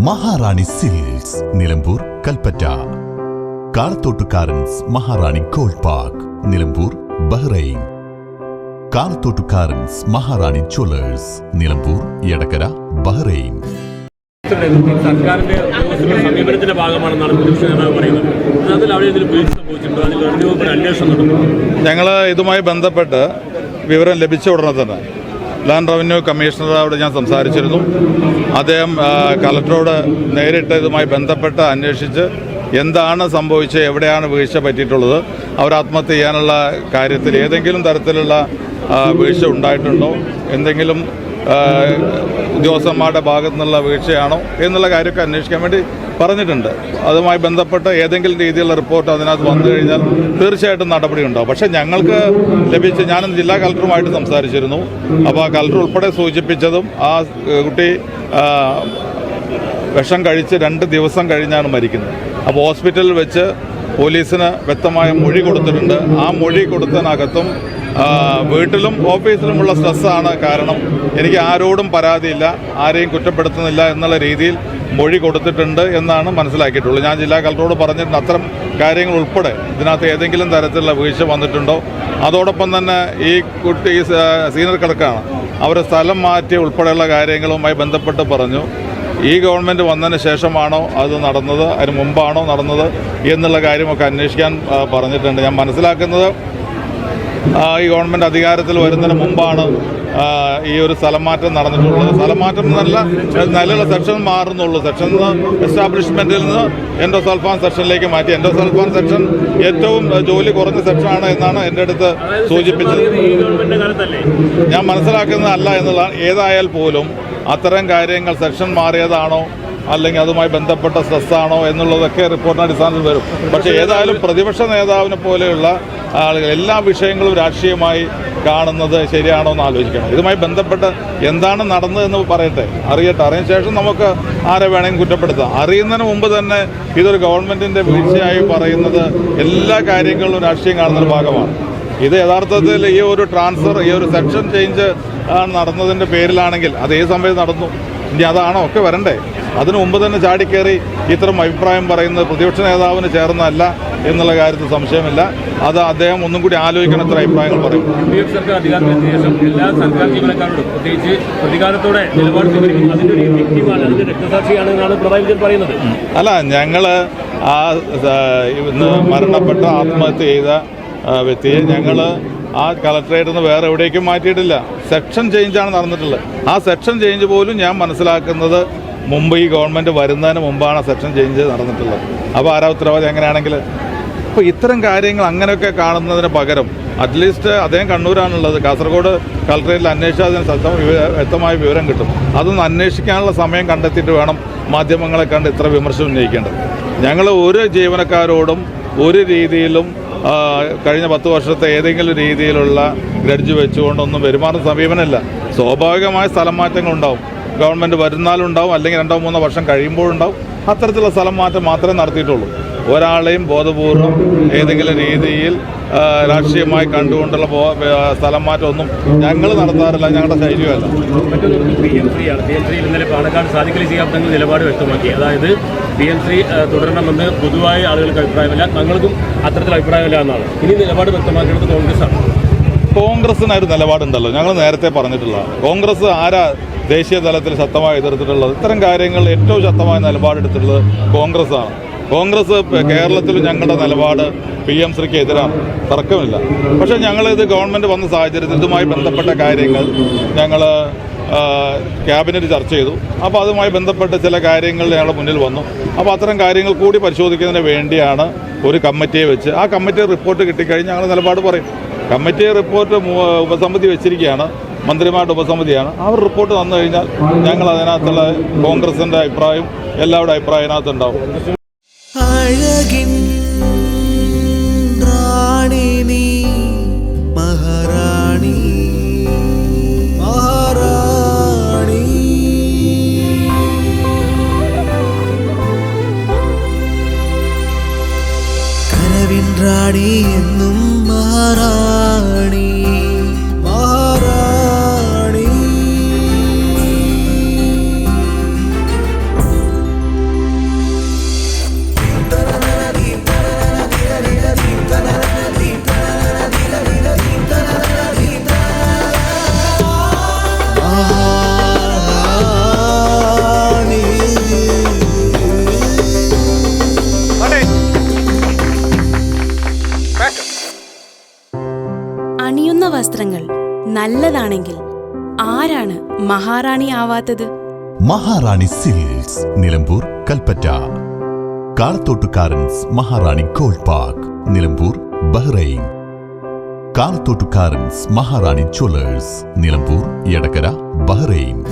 മഹാറാണി silks, Nilambur, Kalpetta. കാളത്തോട്ടുകാരൻസ് മഹാറാണി gold park, Nilambur, Bahrain. കാളത്തോട്ടുകാരൻസ് മഹാറാണി Jewellers, Nilambur, Edakkara, Bahrain. സർക്കാരിന്റെ സമീപനത്തിന്റെ ഭാഗമാണെന്നാണ് പ്രതിപക്ഷ നേതാവ് പറയുന്നത്. അതിൽ അവിടെ ഇതിൽ വീഴ്ച സംഭവിച്ചിട്ടുണ്ട്, അതിൽ ഒരു അന്വേഷണം നടന്നു. ഞങ്ങൾ ഇതുമായി ബന്ധപ്പെട്ട് വിവരം ലഭിച്ച ഉടനെ തന്നെ ലാൻഡ് റവന്യൂ കമ്മീഷണറോട് ഞാൻ സംസാരിച്ചിരുന്നു. അദ്ദേഹം കളക്ടറോട് നേരിട്ട് ഇതുമായി ബന്ധപ്പെട്ട് അന്വേഷിച്ച് എന്താണ് സംഭവിച്ചത്, എവിടെയാണ് വീഴ്ച പറ്റിയിട്ടുള്ളത്, അവർ ആത്മഹത്യ ചെയ്യാനുള്ള കാര്യത്തിൽ ഏതെങ്കിലും തരത്തിലുള്ള വീഴ്ച ഉണ്ടായിട്ടുണ്ടോ, എന്തെങ്കിലും ഉദ്യോഗസ്ഥന്മാരുടെ ഭാഗത്തു നിന്നുള്ള വീഴ്ചയാണോ എന്നുള്ള കാര്യമൊക്കെ അന്വേഷിക്കാൻ വേണ്ടി പറഞ്ഞിട്ടുണ്ട്. അതുമായി ബന്ധപ്പെട്ട് ഏതെങ്കിലും രീതിയിലുള്ള റിപ്പോർട്ട് അതിനകത്ത് വന്നു കഴിഞ്ഞാൽ തീർച്ചയായിട്ടും നടപടി ഉണ്ടാവും. പക്ഷേ ഞങ്ങൾക്ക് ലഭിച്ച, ഞാനും ജില്ലാ കളക്ടറുമായിട്ട് സംസാരിച്ചിരുന്നു. അപ്പോൾ ആ കളക്ടർ ഉൾപ്പെടെ സൂചിപ്പിച്ചതും ആ കുട്ടി വിഷം കഴിച്ച് 2 ദിവസം കഴിഞ്ഞാണ് മരിക്കുന്നത്. അപ്പോൾ ഹോസ്പിറ്റലിൽ വെച്ച് പോലീസിന് വ്യക്തമായ മൊഴി കൊടുത്തിട്ടുണ്ട്. ആ മൊഴി കൊടുത്തതിനകത്തും വീട്ടിലും ഓഫീസിലുമുള്ള സ്ട്രെസ്സാണ് കാരണം. എനിക്ക് ആരോടും പരാതിയില്ല, ആരെയും കുറ്റപ്പെടുത്തുന്നില്ല എന്നുള്ള രീതിയിൽ മൊഴി കൊടുത്തിട്ടുണ്ട് എന്നാണ് മനസ്സിലാക്കിയിട്ടുള്ളത്. ഞാൻ ജില്ലാ കളക്ടറോട് പറഞ്ഞിട്ടുണ്ട് അത്തരം കാര്യങ്ങൾ ഉൾപ്പെടെ ഇതിനകത്ത് ഏതെങ്കിലും തരത്തിലുള്ള വീഴ്ച വന്നിട്ടുണ്ടോ. അതോടൊപ്പം തന്നെ ഈ കുട്ടി സീനിയർ ക്ലർക്കാണ്, അവരെ സ്ഥലം മാറ്റി ഉൾപ്പെടെയുള്ള കാര്യങ്ങളുമായി ബന്ധപ്പെട്ട് പറഞ്ഞു. ഈ ഗവൺമെൻറ് വന്നതിന് ശേഷമാണോ അത് നടന്നത്, അതിന് മുമ്പാണോ നടന്നത് എന്നുള്ള കാര്യമൊക്കെ അന്വേഷിക്കാൻ പറഞ്ഞിട്ടുണ്ട്. ഞാൻ മനസ്സിലാക്കുന്നത് ഈ ഗവൺമെൻറ് അധികാരത്തിൽ വരുന്നതിന് മുമ്പാണ് ഈ ഒരു സ്ഥലം മാറ്റം നടന്നിട്ടുള്ളത്. സ്ഥലം മാറ്റം എന്നല്ല, നിലവിലുള്ള സെക്ഷൻ മാറുന്നുള്ളൂ. സെക്ഷൻ എസ്റ്റാബ്ലിഷ്മെൻറ്റിൽ നിന്ന് എൻഡോസൾഫാൻ സെക്ഷനിലേക്ക് മാറ്റി. എൻഡോസൾഫാൻ സെക്ഷൻ ഏറ്റവും ജോലി കുറഞ്ഞ സെക്ഷനാണ് എന്നാണ് എൻ്റെ അടുത്ത് സൂചിപ്പിച്ചത്. ഞാൻ മനസ്സിലാക്കുന്നതല്ല എന്നുള്ളതാണ്. ഏതായാൽ പോലും അത്തരം കാര്യങ്ങൾ സെക്ഷൻ മാറിയതാണോ അല്ലെങ്കിൽ അതുമായി ബന്ധപ്പെട്ട സ്ട്രെസ്സാണോ എന്നുള്ളതൊക്കെ റിപ്പോർട്ടിന് അടിസ്ഥാനത്തിൽ വരും. പക്ഷേ ഏതായാലും പ്രതിപക്ഷ നേതാവിനെ പോലെയുള്ള ആളുകൾ എല്ലാ വിഷയങ്ങളും രാഷ്ട്രീയമായി കാണുന്നത് ശരിയാണോ എന്ന് ആലോചിക്കണം. ഇതുമായി ബന്ധപ്പെട്ട് എന്താണ് നടന്നതെന്ന് അറിയട്ടെ. അറിഞ്ഞ ശേഷം നമുക്ക് ആരെ വേണമെങ്കിലും കുറ്റപ്പെടുത്താം. അറിയുന്നതിന് മുമ്പ് തന്നെ ഇതൊരു ഗവൺമെൻറ്റിൻ്റെ വീഴ്ചയായി പറയുന്നത് എല്ലാ കാര്യങ്ങളിലും രാഷ്ട്രീയം കാണുന്നൊരു ഭാഗമാണ്. ഇത് യഥാർത്ഥത്തിൽ ഈ ഒരു ട്രാൻസ്ഫർ, ഈ ഒരു സെക്ഷൻ ചേഞ്ച് നടന്നതിൻ്റെ പേരിലാണെങ്കിൽ അത് ഏത് സമയത്ത് നടന്നു, ഇനി അതാണോ ഒക്കെ വരണ്ടേ. അതിനു മുമ്പ് തന്നെ ചാടിക്കയറി ഇത്തരം അഭിപ്രായം പറയുന്നത് പ്രതിപക്ഷ നേതാവിന് ചേർന്നതല്ല എന്നുള്ള കാര്യത്തിൽ സംശയമില്ല. അത് അദ്ദേഹം ഒന്നും കൂടി ആലോചിക്കണം എത്ര അഭിപ്രായങ്ങൾ പറയും. സർക്കാർ അധികാരത്തിന് ശേഷം എല്ലാ സർക്കാർ ജീവനക്കാരോടും പ്രത്യേകിച്ച് പ്രതികാരത്തോടെ നിലപാട് സ്വീകരിക്കും. അതിൻ്റെ ഒരു വ്യക്തിമാണ്, അതിൻ്റെ രക്തസാക്ഷിയാണ് എന്നാണ് പിണറായി വിജയൻ പറയുന്നത്. അല്ല, ഞങ്ങൾ ആ ഇന്ന് മരണപ്പെട്ട ആത്മഹത്യ ചെയ്ത വ്യക്തിയെ ഞങ്ങൾ ആ കളക്ടറേറ്റിൽ നിന്ന് വേറെ എവിടേക്കും മാറ്റിയിട്ടില്ല. സെക്ഷൻ ചേഞ്ചാണ് നടന്നിട്ടുള്ളത്. ആ സെക്ഷൻ ചേഞ്ച് പോലും ഞാൻ മനസ്സിലാക്കുന്നത് മുമ്പ് ഈ ഗവൺമെൻറ് വരുന്നതിന് മുമ്പാണ് സെക്ഷൻ ചേഞ്ച് നടന്നിട്ടുള്ളത്. അപ്പോൾ ആരാ ഉത്തരവാദി അങ്ങനെയാണെങ്കിൽ? അപ്പോൾ ഇത്തരം കാര്യങ്ങൾ അങ്ങനെയൊക്കെ കാണുന്നതിന് പകരം അറ്റ്ലീസ്റ്റ് അദ്ദേഹം കണ്ണൂരാണുള്ളത്. കാസർഗോഡ് കളക്ടറേറ്റിൽ അന്വേഷിച്ചാൽ അതിന് വ്യക്തമായ വിവരം കിട്ടും. അതൊന്ന് അന്വേഷിക്കാനുള്ള സമയം കണ്ടെത്തിയിട്ട് വേണം മാധ്യമങ്ങളെ കണ്ട് ഇത്ര വിമർശനം ഉന്നയിക്കേണ്ടത്. ഞങ്ങൾ ഒരു ജീവനക്കാരോടും ഒരു രീതിയിലും കഴിഞ്ഞ 10 വർഷത്തെ ഏതെങ്കിലും രീതിയിലുള്ള ഗ്രഡ്ജ് വെച്ചുകൊണ്ടൊന്നും പെരുമാറുന്ന സമീപനമില്ല. സ്വാഭാവികമായ സ്ഥലം മാറ്റങ്ങളുണ്ടാവും. ഗവൺമെൻറ് വരുന്നാലുണ്ടാവും, അല്ലെങ്കിൽ 2-3 വർഷം കഴിയുമ്പോഴുണ്ടാവും. അത്തരത്തിലുള്ള സ്ഥലം മാറ്റം മാത്രമേ നടത്തിയിട്ടുള്ളൂ. ഒരാളെയും ബോധപൂർവം ഏതെങ്കിലും രീതിയിൽ രാഷ്ട്രീയമായി കണ്ടുകൊണ്ടുള്ള സ്ഥലം മാറ്റമൊന്നും ഞങ്ങൾ നടത്താറില്ല, ഞങ്ങളുടെ ശൈലിയുമല്ല. ഇന്നലെ പാണക്കാട് സാദിഖലി ശിഹാബ് തങ്ങൾ നിലപാട് വ്യക്തമാക്കി. അതായത് PMC തുടരണമെന്ന് പൊതുവായ ആളുകൾക്ക് അഭിപ്രായമില്ല, തങ്ങൾക്കും അത്തരത്തിൽ അഭിപ്രായമില്ല എന്നാണ്. ഇനി നിലപാട് വ്യക്തമാക്കുന്നത് കോൺഗ്രസ്സാണ്. കോൺഗ്രസ്സിനൊരു നിലപാടുണ്ടല്ലോ, ഞങ്ങൾ നേരത്തെ പറഞ്ഞിട്ടുള്ള. കോൺഗ്രസ് ആരാ ദേശീയ തലത്തിൽ ശക്തമായി എതിർത്തിട്ടുള്ളത്? ഇത്തരം കാര്യങ്ങളിൽ ഏറ്റവും ശക്തമായ നിലപാടെടുത്തിട്ടുള്ളത് കോൺഗ്രസ്സാണ്. കോൺഗ്രസ് കേരളത്തിൽ ഞങ്ങളുടെ നിലപാട് PMCക്ക് എതിരാണ്, തർക്കമില്ല. പക്ഷേ ഞങ്ങളിത് ഗവൺമെൻറ് വന്ന സാഹചര്യത്തിൽ ഇതുമായി ബന്ധപ്പെട്ട കാര്യങ്ങൾ ഞങ്ങൾ ക്യാബിനറ്റ് ചർച്ച ചെയ്തു. അപ്പോൾ അതുമായി ബന്ധപ്പെട്ട ചില കാര്യങ്ങൾ ഞങ്ങളുടെ മുന്നിൽ വന്നു. അപ്പോൾ അത്തരം കാര്യങ്ങൾ കൂടി പരിശോധിക്കുന്നതിന് വേണ്ടിയാണ് ഒരു കമ്മിറ്റിയെ വെച്ച്, ആ കമ്മിറ്റി റിപ്പോർട്ട് കിട്ടിക്കഴിഞ്ഞ് ഞങ്ങൾ നിലപാട് പറയും. കമ്മിറ്റി റിപ്പോർട്ട് ഉപസമിതി വെച്ചിരിക്കുകയാണ്, മന്ത്രിമാരുടെ ഉപസമിതിയാണ്. അവർ റിപ്പോർട്ട് വന്നു കഴിഞ്ഞാൽ ഞങ്ങൾ അതിനകത്തുള്ള കോൺഗ്രസിൻ്റെ അഭിപ്രായം എല്ലാവരുടെ അഭിപ്രായം അതിനകത്തുണ്ടാവും. അഴകിൻ റാണി നീ മഹാറാണി മഹാറാണി, കനവിൻ റാണി എന്നും മഹാറാണി മഹാറാണി. വസ്ത്രങ്ങൾ നല്ലതാണെങ്കിൽ ആരാണ് മഹാറാണി ആവാത്തത്? മഹാറാണി സിൽക്സ്, നിലമ്പൂർ, കൽപ്പറ്റ. കാളത്തോട്ടുകാരൻസ് മഹാറാണി ഗോൾഡ് പാർക്ക്, നിലമ്പൂർ, ബഹ്റൈൻ. കാളത്തോട്ടുകാരൻസ് മഹാറാണി ജ്വല്ലേഴ്സ്, നിലമ്പൂർ, എടക്കര, ബഹ്റൈൻ.